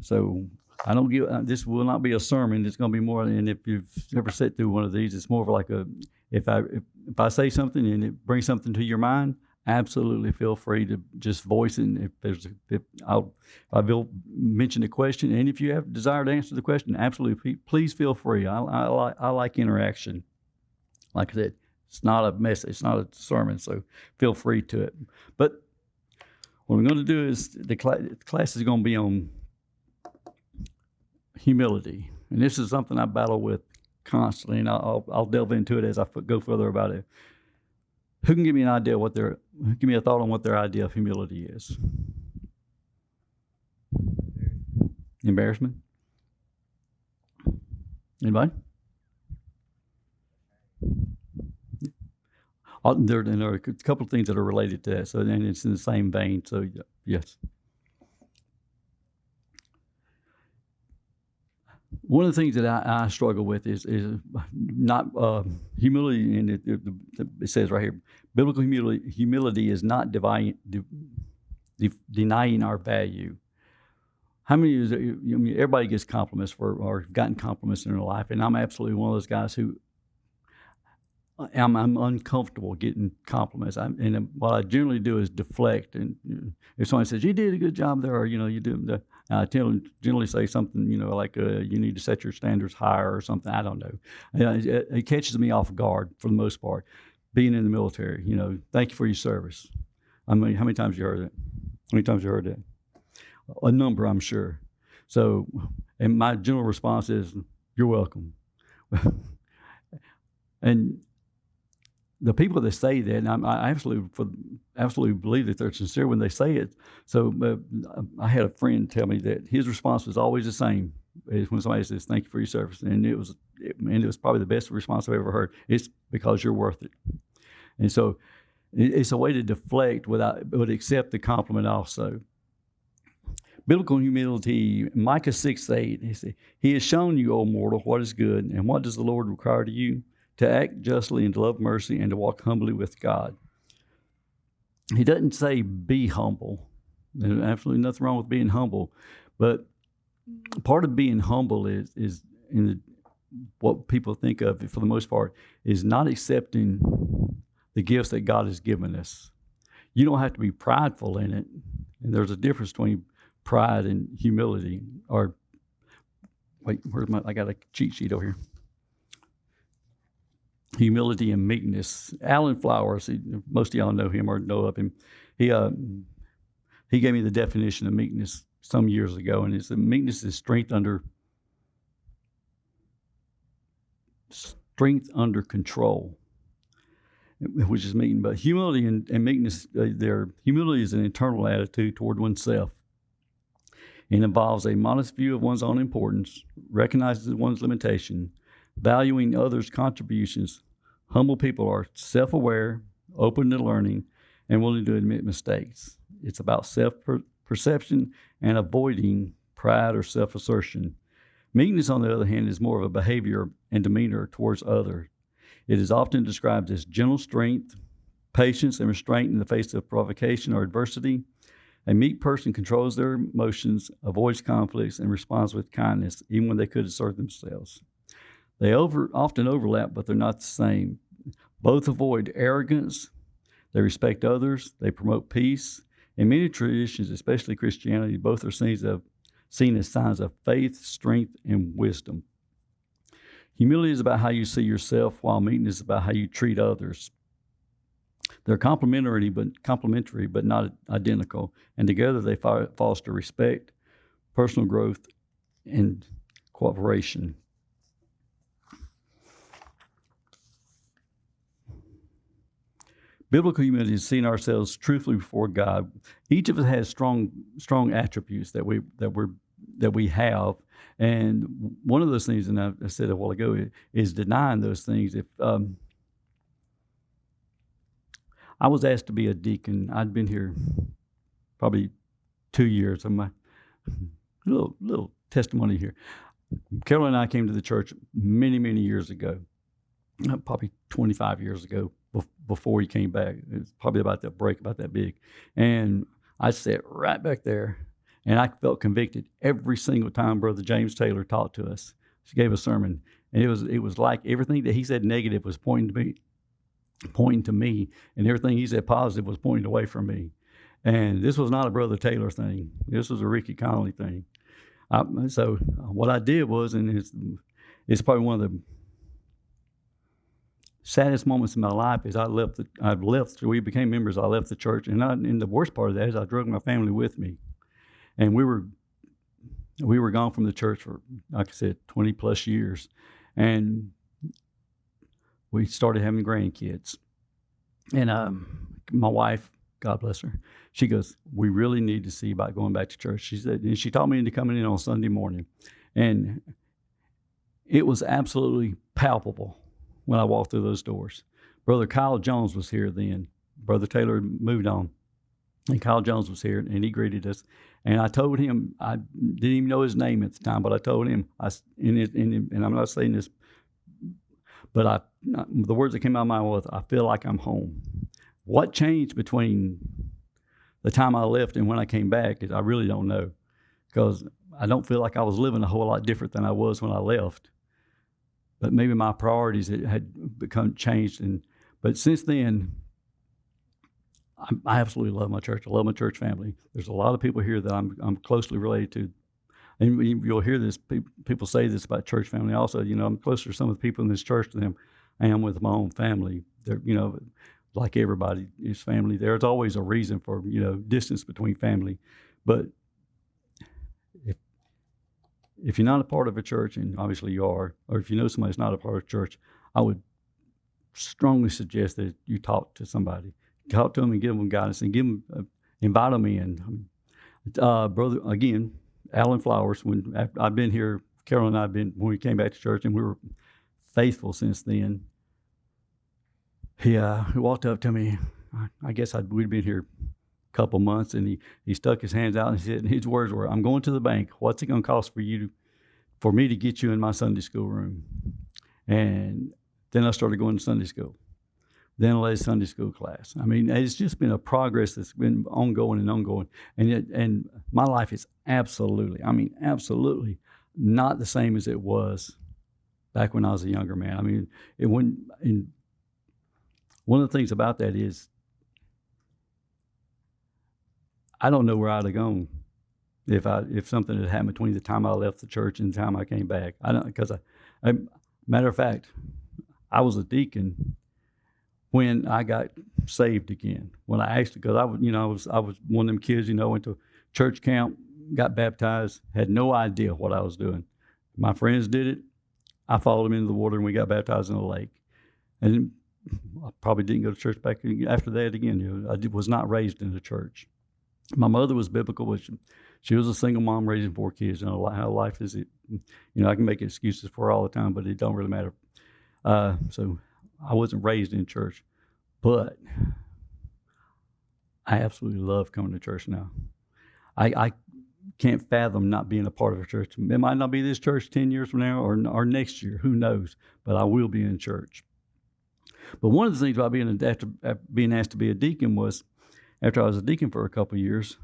So I don't give. This will not be a sermon. It's going to be more. And if you've ever sat through one of these, it's more of like a. If I say something and it brings something to your mind, absolutely feel free to just voice it. If I will mention the question, and if you have desire to answer the question, absolutely please feel free. I like interaction. Like I said, it's not a message, it's not a sermon, so feel free to it. But what we're going to do is the class is going to be on humility, and this is something I battle with constantly, and I'll delve into it as I go further about it. Who can give me an idea give me a thought on what their idea of humility is? Embarrassment? Anybody? There are a couple of things that are related to that, so and it's in the same vein. So yes. One of the things that I struggle with is not humility, and it says right here, biblical humility is not denying our value. How many of you, everybody gets compliments or gotten compliments in their life, and I'm absolutely one of those guys who I'm uncomfortable getting compliments. And what I generally do is deflect. And if someone says, you did a good job there, or, you do, I generally say something, like you need to set your standards higher or something. I don't know. It catches me off guard for the most part. Being in the military, thank you for your service. I mean, how many times you heard that? How many times you heard that? A number, I'm sure. So, and my general response is, you're welcome. And the people that say that, and I absolutely believe that they're sincere when they say it. So I had a friend tell me that his response was always the same when somebody says, thank you for your service. And it was probably the best response I've ever heard. It's because you're worth it. And so it's a way to deflect but accept the compliment also. Biblical humility, Micah 6:8, he said, he has shown you, O mortal, what is good, and what does the Lord require of you? To act justly and to love mercy and to walk humbly with God. He doesn't say be humble. There's absolutely nothing wrong with being humble. But part of being humble is what people think of, for the most part, is not accepting the gifts that God has given us. You don't have to be prideful in it. And there's a difference between pride and humility. Or, wait, I got a cheat sheet over here. Humility and meekness. Alan Flowers, most of y'all know him or know of him. He gave me the definition of meekness some years ago, and it's meekness is strength under control, which is mean. But humility and meekness, humility is an internal attitude toward oneself. It involves a modest view of one's own importance, recognizes one's limitation, valuing others' contributions. Humble people are self-aware, open to learning, and willing to admit mistakes. It's about self-perception and avoiding pride or self-assertion. Meekness, on the other hand, is more of a behavior and demeanor towards others. It is often described as gentle strength, patience, and restraint in the face of provocation or adversity. A meek person controls their emotions, avoids conflicts, and responds with kindness, even when they could assert themselves. They often overlap, but they're not the same. Both avoid arrogance. They respect others. They promote peace. In many traditions, especially Christianity, both are seen as signs of faith, strength, and wisdom. Humility is about how you see yourself, while meekness is about how you treat others. They're complementary, but not identical. And together they foster respect, personal growth, and cooperation. Biblical humility is seeing ourselves truthfully before God. Each of us has strong attributes that we have, and one of those things, and I said a while ago, is denying those things. If I was asked to be a deacon, I'd been here probably 2 years. My little testimony here. Carol and I came to the church many years ago, probably 25 years ago. Before he came back, it was probably about that big, and I sat right back there, And I felt convicted every single time Brother James Taylor talked to us. He gave a sermon, and it was like everything that he said negative was pointing to me, and everything he said positive was pointing away from me. And this was not a Brother Taylor thing. This was a Ricky Conley thing. So what I did was, and it's probably one of the saddest moments in my life, is we became members. I left the church, and the worst part of that is I drug my family with me, and we were gone from the church for, like I said, 20 plus years, and we started having grandkids. And my wife, God bless her, she goes, "We really need to see about going back to church." She said, and she talked me into coming in on Sunday morning, and it was absolutely palpable when I walked through those doors. Brother Kyle Jones was here then. Brother Taylor had moved on, and Kyle Jones was here, and he greeted us. And I told him, I didn't even know his name at the time, but I told him, and I'm not saying this, but the words that came out of my mouth was, "I feel like I'm home." What changed between the time I left and when I came back is I really don't know, because I don't feel like I was living a whole lot different than I was when I left. But maybe my priorities had become changed. But since then, I absolutely love my church. I love my church family. There's a lot of people here that I'm closely related to. And you'll hear this, people say this about church family also. I'm closer to some of the people in this church than I am with my own family. They're, like everybody is family. There's always a reason for, distance between family. But if you're not a part of a church, and obviously you are, or if you know somebody's not a part of a church, I would strongly suggest that you talk to somebody. Talk to them and give them guidance, and invite them in. Brother, again, Alan Flowers, after I've been here, Carol and I have been, when we came back to church, and we were faithful since then. He walked up to me, I guess we'd been here a couple months, and he stuck his hands out and he said, and his words were, "I'm going to the bank. What's it going to cost for me to get you in my Sunday school room?" And then I started going to Sunday school. Then I led Sunday school class. I mean, it's just been a progress that's been ongoing and ongoing. And my life is absolutely not the same as it was back when I was a younger man. I mean, one of the things about that is I don't know where I'd have gone if something had happened between the time I left the church and the time I came back. I don't, because matter of fact, I was a deacon when I got saved again. When I actually, because I was one of them kids, went to church camp, got baptized, had no idea what I was doing. My friends did it. I followed them into the water, and we got baptized in the lake. And I probably didn't go to church back after that again. I was not raised in the church. My mother was biblical, but she was a single mom raising 4 kids. How life is. I can make excuses for her all the time, but it don't really matter. So I wasn't raised in church, but I absolutely love coming to church now. I can't fathom not being a part of a church. It might not be this church 10 years from now or next year, who knows, but I will be in church. But one of the things about being asked to be a deacon was, after I was a deacon for a couple of years,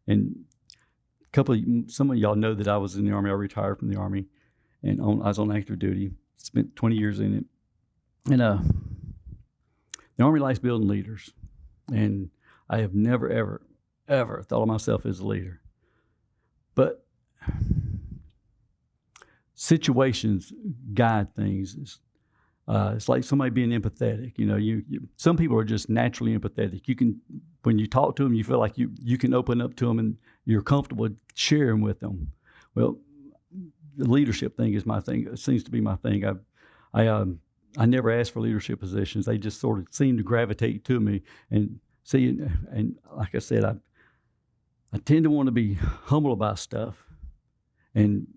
and some of y'all know that I was in the Army. I retired from the Army, and I was on active duty. Spent 20 years in it. And the Army likes building leaders, and I have never, ever, ever thought of myself as a leader. But situations guide things. It's like somebody being empathetic. Some people are just naturally empathetic. When you talk to them, you feel like you can open up to them and you're comfortable sharing with them. Well, the leadership thing is my thing. It seems to be my thing. I never asked for leadership positions. They just sort of seem to gravitate to me. And like I said, I tend to want to be humble about stuff. And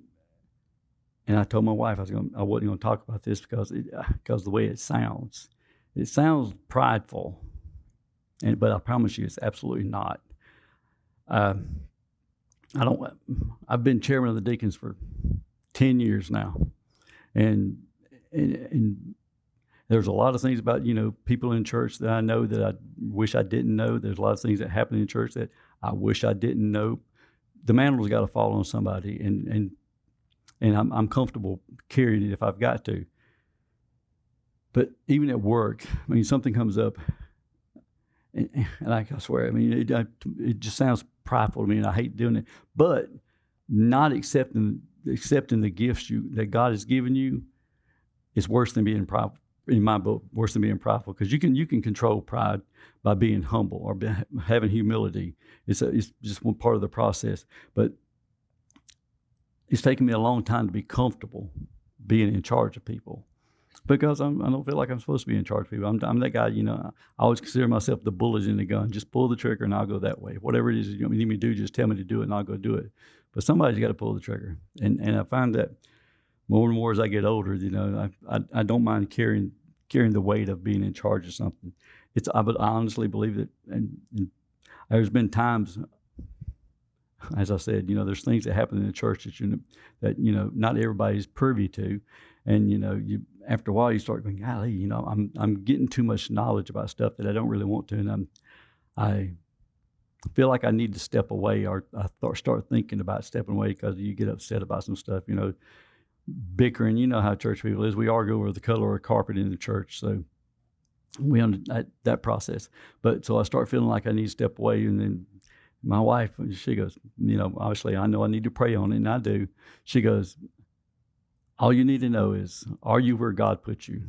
I told my wife I wasn't going to talk about this because the way it sounds. It sounds prideful, but I promise you it's absolutely not. I've been chairman of the deacons for 10 years now, and there's a lot of things about people in church that I know that I wish I didn't know. There's a lot of things that happen in church that I wish I didn't know. The mantle's got to fall on somebody, and I'm comfortable carrying it if I've got to. But even at work, I mean, something comes up, and I swear, I mean, it just sounds prideful to me, and I hate doing it. But not accepting the gifts that God has given you is worse than being prideful. In my book, worse than being prideful, because you can control pride by being humble or having humility. It's just one part of the process. But it's taken me a long time to be comfortable being in charge of people, because I don't feel like I'm supposed to be in charge of people. I'm that guy, I always consider myself the bullet in the gun. Just pull the trigger and I'll go that way. Whatever it is you need me to do, just tell me to do it and I'll go do it. But somebody's got to pull the trigger, and I find that more and more as I get older, I don't mind carrying the weight of being in charge of something. I honestly believe that, and there's been times, as I said, there's things that happen in the church that not everybody's privy to, and you after a while you start going, golly, I'm getting too much knowledge about stuff that I don't really want to, and I feel like I need to step away, or I start thinking about stepping away, because you get upset about some stuff, bickering. You know how church people is. We argue over the color of carpet in the church, so we under that process. But so I start feeling like I need to step away, and then my wife, she goes, obviously I know I need to pray on it, and I do. She goes, all you need to know is, are you where God put you?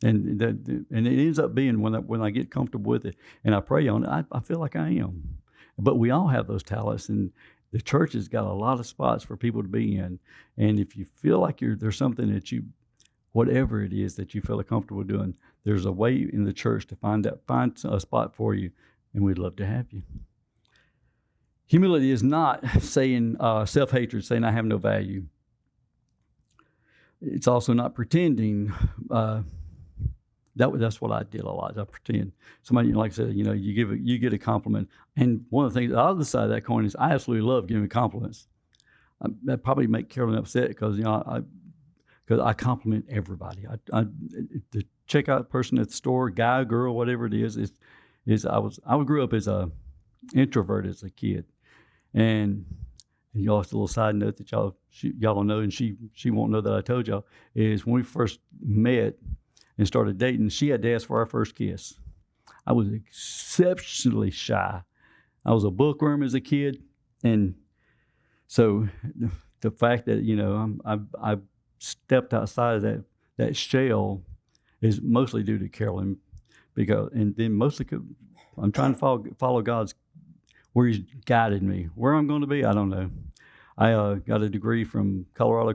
And it ends up being, when I get comfortable with it and I pray on it, I feel like I am. But we all have those talents, and the church has got a lot of spots for people to be in. And if you feel like there's something that whatever it is that you feel comfortable doing, there's a way in the church to find a spot for you, and we'd love to have you. Humility is not saying self-hatred, saying I have no value. It's also not pretending. That's what I did a lot. I pretend. Somebody, like I said, you get a compliment. And one of the things, the other side of that coin is, I absolutely love giving compliments. That probably make Carolyn upset, because I compliment everybody. The checkout person at the store, guy, girl, whatever it is I grew up as a introvert as a kid, and y'all, it's a little side note that y'all don't know, and she won't know that I told y'all, is when we first met and started dating, she had to ask for our first kiss. I was exceptionally shy. I was a bookworm as a kid, and so the fact that I stepped outside of that shell is mostly due to Carolyn, and then mostly I'm trying to follow God's where He's guided me. Where I'm going to be, I don't know. I got a degree from Colorado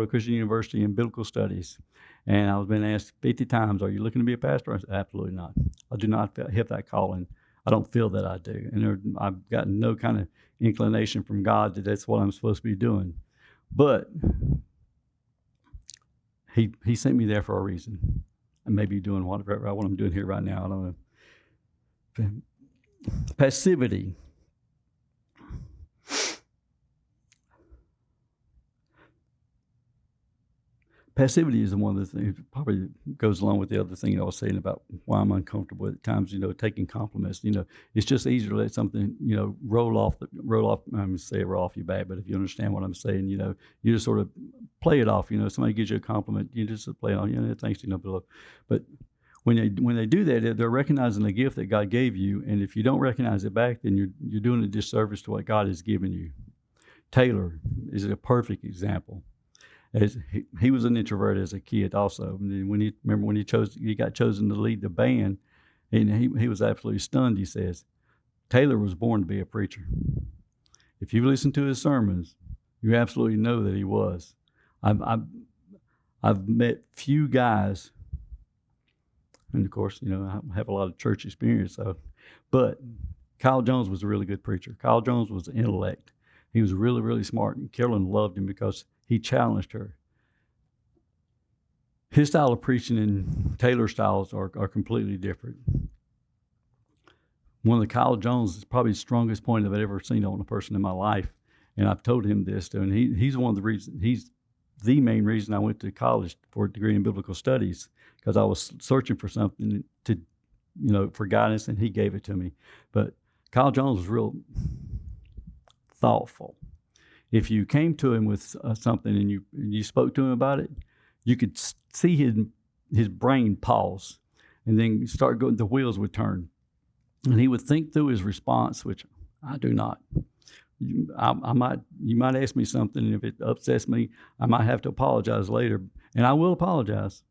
Christian University in Biblical Studies. And I've been asked 50 times, are you looking to be a pastor? I said, absolutely not. I do not have that calling. I don't feel that I do. And I've gotten no kind of inclination from God that that's what I'm supposed to be doing. But he sent me there for a reason. I may be doing what I'm doing here right now. I don't know. Passivity. Passivity is one of the things, probably goes along with the other thing I was saying about why I'm uncomfortable at times, taking compliments. It's just easier to let something, roll off. I'm going to say roll off you bad, but if you understand what I'm saying, you just sort of play it off. Somebody gives you a compliment, you just play it on, thanks, But when they do that, they're recognizing the gift that God gave you, and if you don't recognize it back, then you're doing a disservice to what God has given you. Taylor is a perfect example. As he was an introvert as a kid also. And when he got chosen to lead the band, and he was absolutely stunned. He says, Taylor was born to be a preacher. If you listen to his sermons, you absolutely know that he was. I've met few guys, and of course, I have a lot of church experience. But Kyle Jones was a really good preacher. Kyle Jones was an intellect. He was really, really smart, and Carolyn loved him because he challenged her. His style of preaching and Taylor's styles are completely different. One of Kyle Jones is probably the strongest point I've ever seen on a person in my life, and I've told him this too. And he's one of the reasons. He's the main reason I went to college for a degree in biblical studies, because I was searching for something for guidance, and he gave it to me. But Kyle Jones was real thoughtful. If you came to him with something and you spoke to him about it, you could see his brain pause, and then start going. The wheels would turn, and he would think through his response, which I do not. You might ask me something, and if it upsets me, I might have to apologize later, and I will apologize.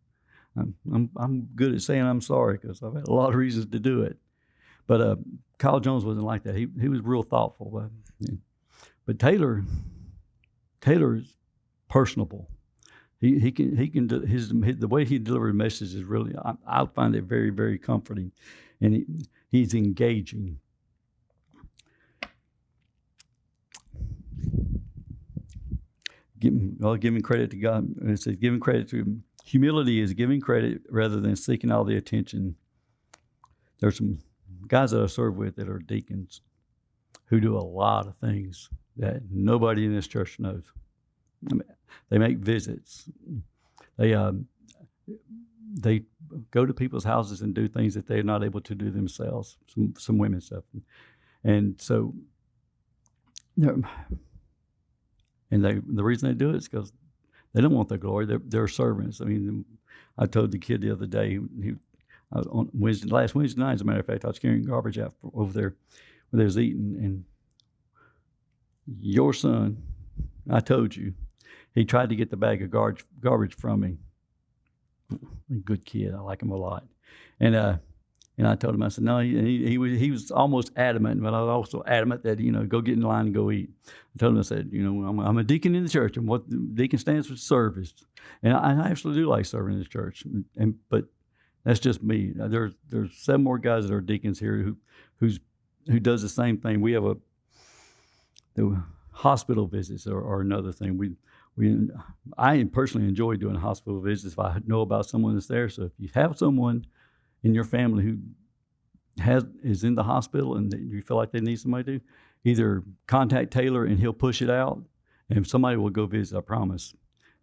I'm good at saying I'm sorry because I've had a lot of reasons to do it. But Kyle Jones wasn't like that. He was real thoughtful. But Taylor's personable. He can do the way he delivered messages is really, I find it very, very comforting, and he's engaging. Giving credit to God. It says giving credit to him. Humility is giving credit rather than seeking all the attention. There's some guys that I serve with that are deacons who do a lot of things that nobody in this church knows. They make visits. They go to people's houses and do things that they're not able to do themselves. Some women stuff, and so, the reason they do it is because they don't want the glory. They're servants. I mean, I told the kid the other day, on last Wednesday night, as a matter of fact, I was carrying garbage out over there where they was eating, and your son, I told you, he tried to get the bag of garbage from me. Good kid, I like him a lot, and I told him, I said, no, he was almost adamant, but I was also adamant that, go get in line and go eat. I told him, I said, I'm a deacon in the church, and what the deacon stands for service, and I actually do like serving in the church, but that's just me. There's 7 more guys that are deacons here who does the same thing. We have the hospital visits are another thing. I personally enjoy doing hospital visits if I know about someone that's there. So if you have someone in your family who is in the hospital and you feel like they need somebody to, either contact Taylor and he'll push it out, and somebody will go visit, I promise.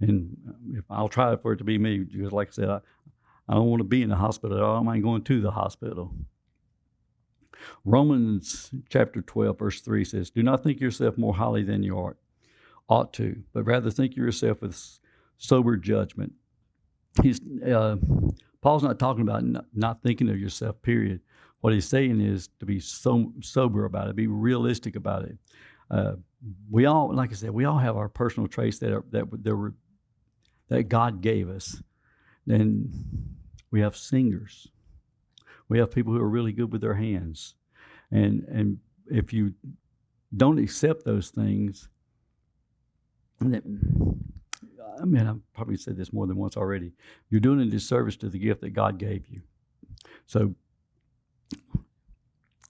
And if I'll try for it to be me, because like I said, I don't want to be in the hospital. I don't mind going to the hospital. Romans chapter 12, verse 3 says, do not think yourself more highly than you ought to, but rather think of yourself with sober judgment. Paul's not talking about not thinking of yourself, period. What he's saying is to be sober about it, be realistic about it. We all, like I said, we all have our personal traits that God gave us. And we have singers. We have people who are really good with their hands. And if you don't accept those things, I've probably said this more than once already, you're doing a disservice to the gift that God gave you. So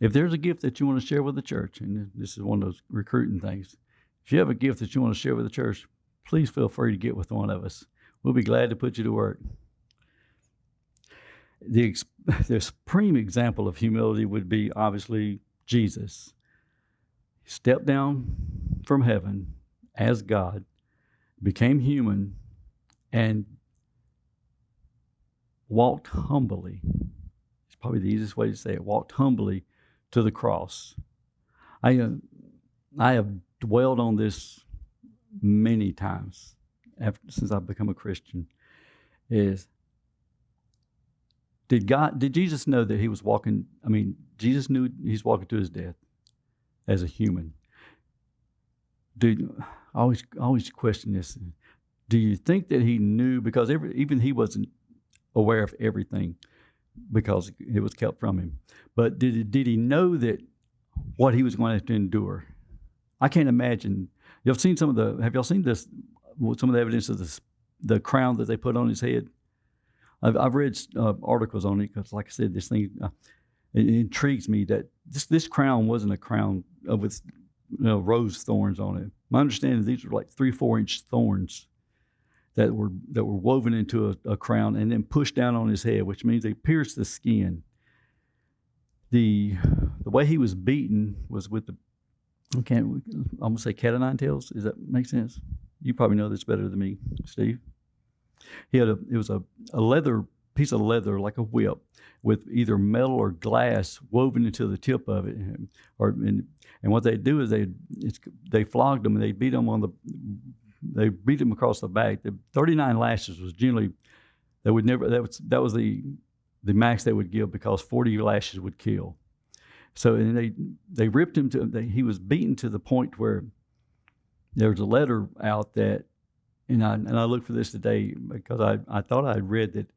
if there's a gift that you want to share with the church, and this is one of those recruiting things, if you have a gift that you want to share with the church, please feel free to get with one of us. We'll be glad to put you to work. The supreme example of humility would be obviously Jesus. He stepped down from heaven as God, became human, and walked humbly. It's probably the easiest way to say it. Walked humbly to the cross. I have dwelled on this many times since I've become a Christian. Did Jesus know that he was walking? I mean, Jesus knew he's walking to his death as a human. I always question this. Do you think that he knew, because even he wasn't aware of everything because it was kept from him, but did he know that what he was going to have to endure? I can't imagine. Have y'all seen some of the evidence of the crown that they put on his head? I've read articles on it because, like I said, this thing it intrigues me that this crown wasn't a crown with rose thorns on it. My understanding is these were like 3-4 inch thorns that were woven into a crown and then pushed down on his head, which means they pierced the skin. The way he was beaten was with I'm gonna say cat o' nine tails. Does that make sense? You probably know this better than me, Steve. It was a leather piece of leather like a whip with either metal or glass woven into the tip of it. And what they do is they flogged them and they beat them across the back. The 39 lashes was generally, they would never, that was the max they would give, because 40 lashes would kill. So and they ripped him he was beaten to the point where there was a letter out that, and I looked for this today because I thought I had read that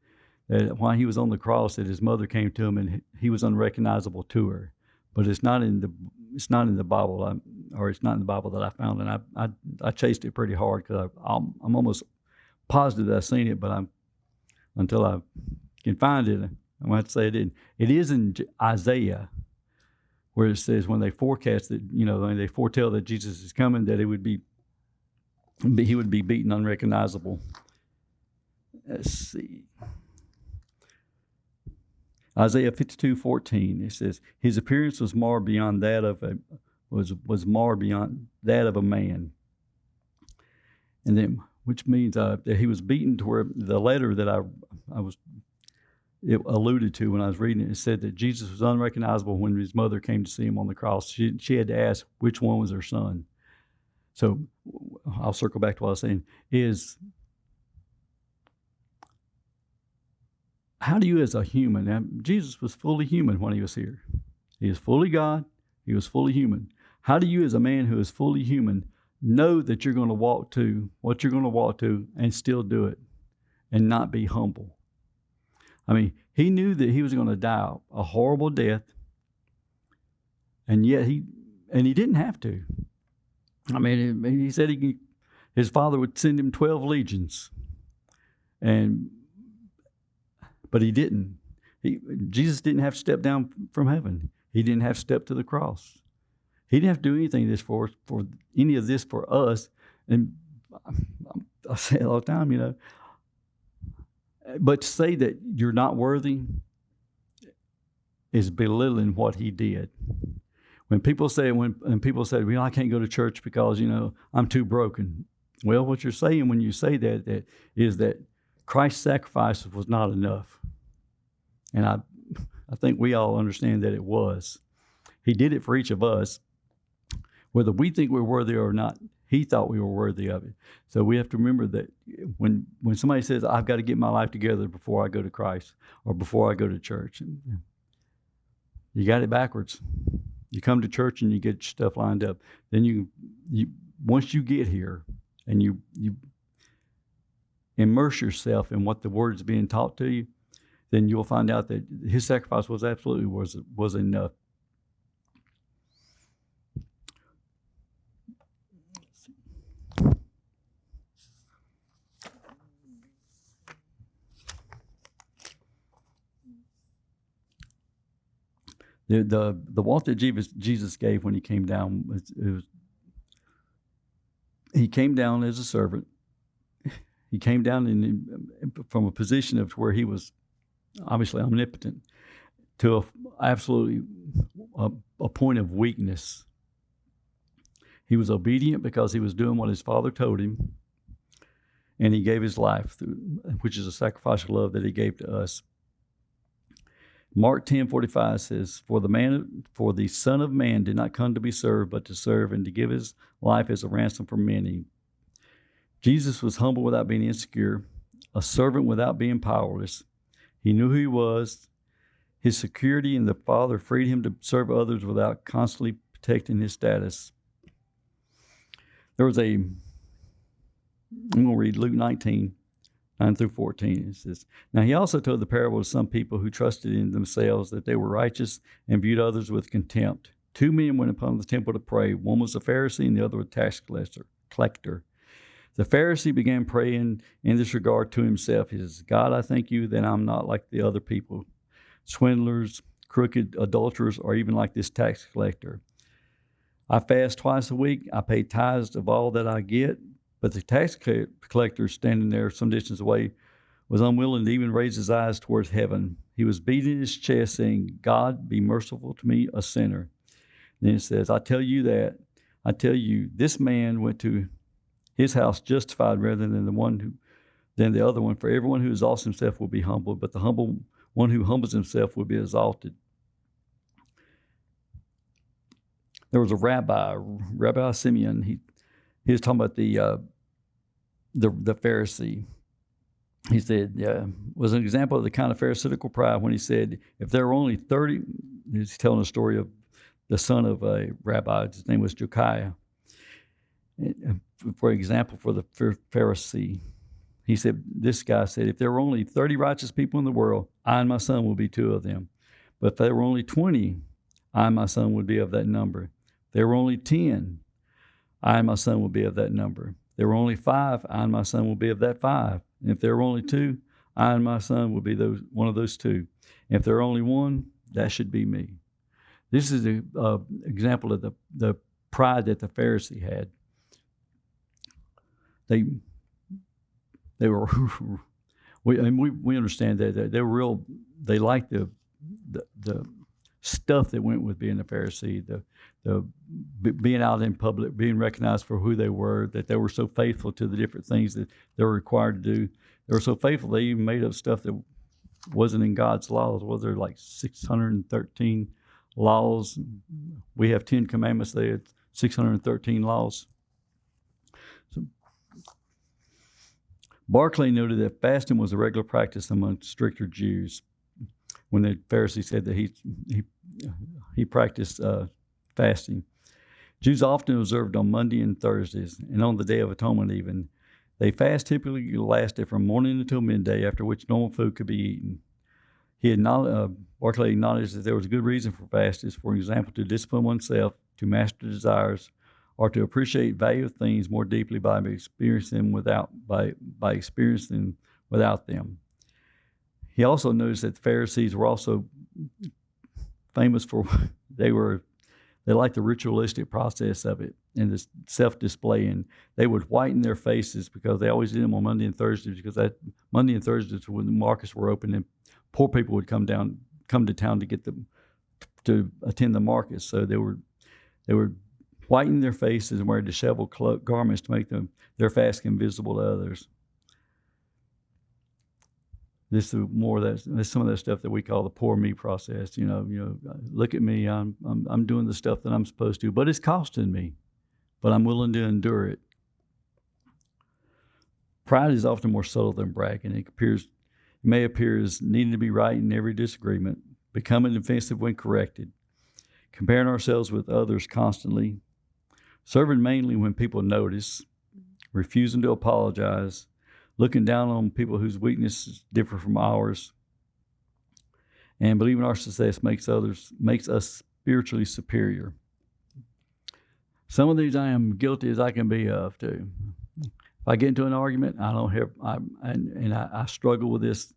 while he was on the cross, that his mother came to him and he was unrecognizable to her. But it's not in the Bible, or it's not in the Bible that I found, and I chased it pretty hard because I'm almost positive that I've seen it, but until I can find it, I'm going to have to say it didn't. It is in Isaiah, where it says when they forecast that, when they foretell that Jesus is coming, that he would be beaten unrecognizable. Let's see. Isaiah 52:14. It says, his appearance was marred beyond that of a man. And then, which means that he was beaten to where the letter that it alluded to when I was reading it said that Jesus was unrecognizable when his mother came to see him on the cross. She had to ask which one was her son. So I'll circle back to what I was saying, is how do you as a human, now Jesus was fully human when he was here. He is fully God, he was fully human. How do you as a man who is fully human know that you're going to walk to what you're going to walk to and still do it and not be humble? I mean, he knew that he was going to die a horrible death, and yet he didn't have to. I mean, he said his father would send him 12 legions, but he didn't. Jesus didn't have to step down from heaven. He didn't have to step to the cross. He didn't have to do anything for any of this for us. And I say it all the time, But to say that you're not worthy is belittling what he did. When people say, I can't go to church because, I'm too broken. Well, what you're saying when you say that is that Christ's sacrifice was not enough. And I think we all understand that it was. He did it for each of us. Whether we think we're worthy or not, he thought we were worthy of it. So we have to remember that when somebody says, I've got to get my life together before I go to Christ or before I go to church, you got it backwards. You come to church and you get your stuff lined up. Then you once you get here and you immerse yourself in what the word is being taught to you, then you'll find out that his sacrifice was absolutely was enough. The walk that Jesus gave when he came down he came down as a servant. He came down from a position of where he was obviously omnipotent to absolutely a point of weakness. He was obedient because he was doing what his Father told him, and he gave his life, which is a sacrificial love that he gave to us. Mark 10:45 says, For the Son of Man did not come to be served, but to serve and to give his life as a ransom for many. Jesus was humble without being insecure, a servant without being powerless. He knew who he was. His security in the Father freed him to serve others without constantly protecting his status. I'm going to read Luke 19:9-14. It says, Now he also told the parable to some people who trusted in themselves that they were righteous and viewed others with contempt. 2 men went upon the temple to pray. One was a Pharisee and the other a tax collector. The Pharisee began praying in this regard to himself. He says, God, I thank you that I'm not like the other people, swindlers, crooked adulterers, or even like this tax collector. I fast twice a week. I pay tithes of all that I get. But the tax collector, standing there some distance away, was unwilling to even raise his eyes towards heaven. He was beating his chest, saying, God, be merciful to me, a sinner. And then it says, I tell you, this man went to his house justified rather than the one than the other one. For everyone who exalts himself will be humbled, but the humble one who humbles himself will be exalted. There was a Rabbi Simeon. He was talking about the Pharisee. He said, was an example of the kind of pharisaical pride when he said, if there were only 30, he's telling a story of the son of a rabbi, his name was Josiah. For example, for the Pharisee, he said, this guy said, if there were only 30 righteous people in the world, I and my son will be two of them. But if there were only 20, I and my son would be of that number. If there were only 10, I and my son would be of that number. If there were only 5, I and my son will be of that 5. And if there were only 2, I and my son will be one of those 2. And if there were only 1, that should be me. This is an example of the pride that the Pharisee had. They were, we understand that they were real. They liked the stuff that went with being a Pharisee, the being out in public, being recognized for who they were, that they were so faithful to the different things that they were required to do. They were so faithful they even made up stuff that wasn't in God's laws. Was there like 613 laws? We have 10 commandments. They had 613 laws. So, Barclay noted that fasting was a regular practice among stricter Jews. When the Pharisee said that he practiced fasting. Jews often observed on Monday and Thursdays, and on the Day of Atonement even. They fast typically lasted from morning until midday, after which normal food could be eaten. Barclay acknowledged that there was a good reason for fasting, for example, to discipline oneself, to master desires, or to appreciate value of things more deeply by experiencing without them. He also noticed that the Pharisees were also famous for they liked the ritualistic process of it and the self-display, and they would whiten their faces because they always did them on Monday and Thursdays, because that Monday and Thursdays when the markets were open and poor people would come to town to get them to attend the markets. So they were whiten their faces and wear disheveled garments to make their fasting visible to others. This is more of that. That's some of that stuff that we call the poor me process. Look at me. I'm doing the stuff that I'm supposed to, but it's costing me. But I'm willing to endure it. Pride is often more subtle than bragging. It may appear as needing to be right in every disagreement, becoming defensive when corrected, comparing ourselves with others constantly, serving mainly when people notice, refusing to apologize, looking down on people whose weaknesses differ from ours, and believing our success makes us spiritually superior. Some of these I am guilty as I can be of too. If I get into an argument, I struggle with this.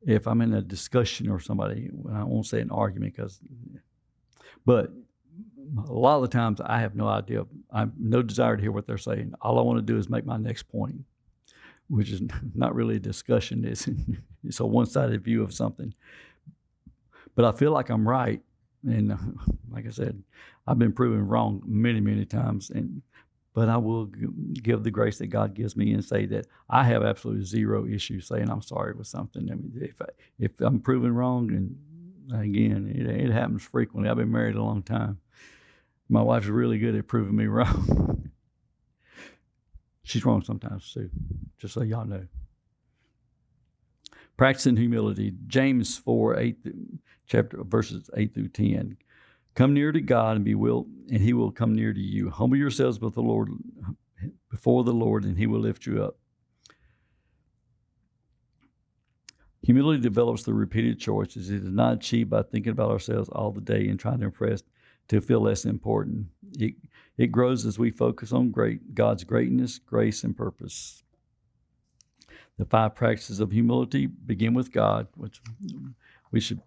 If I'm in a discussion or somebody, I won't say an argument but a lot of the times I have no idea. I have no desire to hear what they're saying. All I want to do is make my next point, which is not really a discussion. It's a one-sided view of something. But I feel like I'm right. And like I said, I've been proven wrong many, many times. But I will give the grace that God gives me and say that I have absolutely zero issue saying I'm sorry with something. I mean, if I'm proven wrong, and again, it happens frequently. I've been married a long time. My wife's really good at proving me wrong. She's wrong sometimes too, just so y'all know. Practicing humility. James 4, verses 8 through 10. Come near to God and and he will come near to you. Humble yourselves before the Lord, and he will lift you up. Humility develops through repeated choices. It is not achieved by thinking about ourselves all the day and trying to impress to feel less important. It grows as we focus on God's greatness, grace, and purpose. The 5 practices of humility begin with God, which we should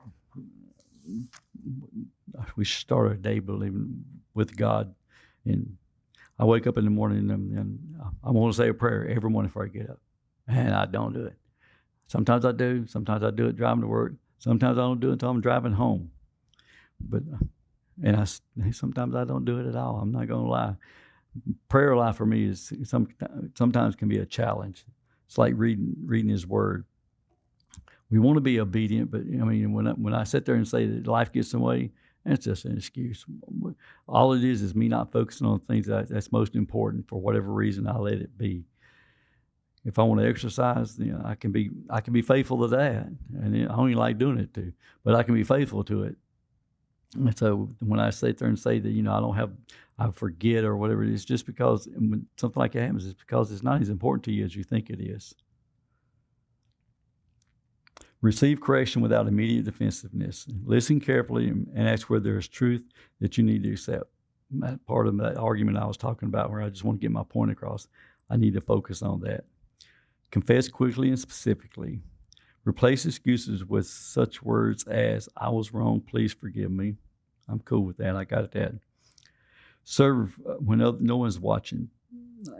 start our day believing with God. And I wake up in the morning and I want to say a prayer every morning before I get up, and I don't do it. Sometimes I do. Sometimes I do it driving to work. Sometimes I don't do it until I'm driving home. Sometimes I don't do it at all. I'm not going to lie. Prayer life for me is sometimes can be a challenge. It's like reading His Word. We want to be obedient, but I mean, when I sit there and say that life gets in the way, that's just an excuse. All it is me not focusing on things that's most important. For whatever reason, I let it be. If I want to exercise, I can be faithful to that, and I don't even like doing it too, but I can be faithful to it. And so when I sit there and say that I forget or whatever it is, just because when something like that happens, it's because it's not as important to you as you think it is. Receive correction without immediate defensiveness. Listen carefully and ask where there is truth that you need to accept. That part of that argument I was talking about, where I just want to get my point across, I need to focus on that. Confess quickly and specifically. Replace excuses with such words as, I was wrong, please forgive me. I'm cool with that. I got that. Serve when no one's watching.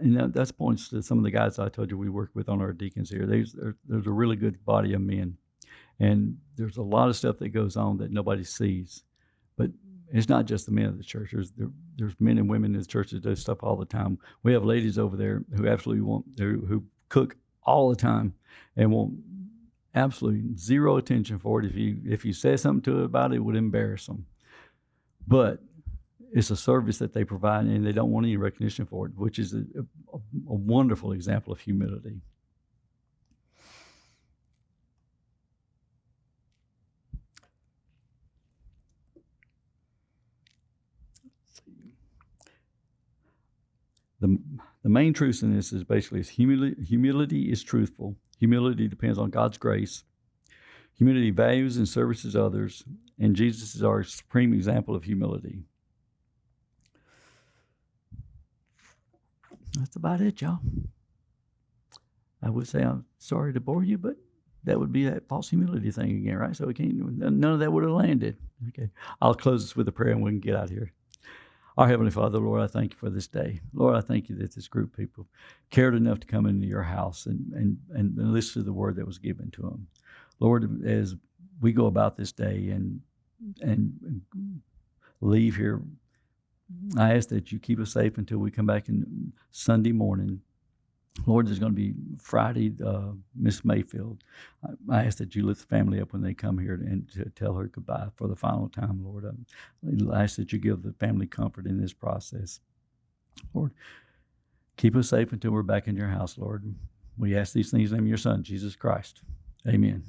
And that points to some of the guys I told you we work with on our deacons here. There's a really good body of men. And there's a lot of stuff that goes on that nobody sees. But it's not just the men of the church. There's men and women in the church that do stuff all the time. We have ladies over there who absolutely who cook all the time and want absolutely zero attention for it. If you say something to it about it, it would embarrass them. But it's a service that they provide, and they don't want any recognition for it, which is a wonderful example of humility. The main truth in this is basically humility is truthful. Humility depends on God's grace. Humility values and services others, and Jesus is our supreme example of humility. That's about it, y'all. I would say I'm sorry to bore you, but that would be that false humility thing again, right? So none of that would have landed. Okay, I'll close this with a prayer and we can get out of here. Our Heavenly Father, Lord, I thank you for this day. Lord, I thank you that this group of people cared enough to come into your house and listen to the word that was given to them. Lord, as we go about this day and leave here, I ask that you keep us safe until we come back in Sunday morning. Lord, there's going to be Friday, Miss Mayfield. I ask that you lift the family up when they come here and to tell her goodbye for the final time, Lord. I ask that you give the family comfort in this process. Lord, keep us safe until we're back in your house, Lord. We ask these things in the name of your Son, Jesus Christ. Amen.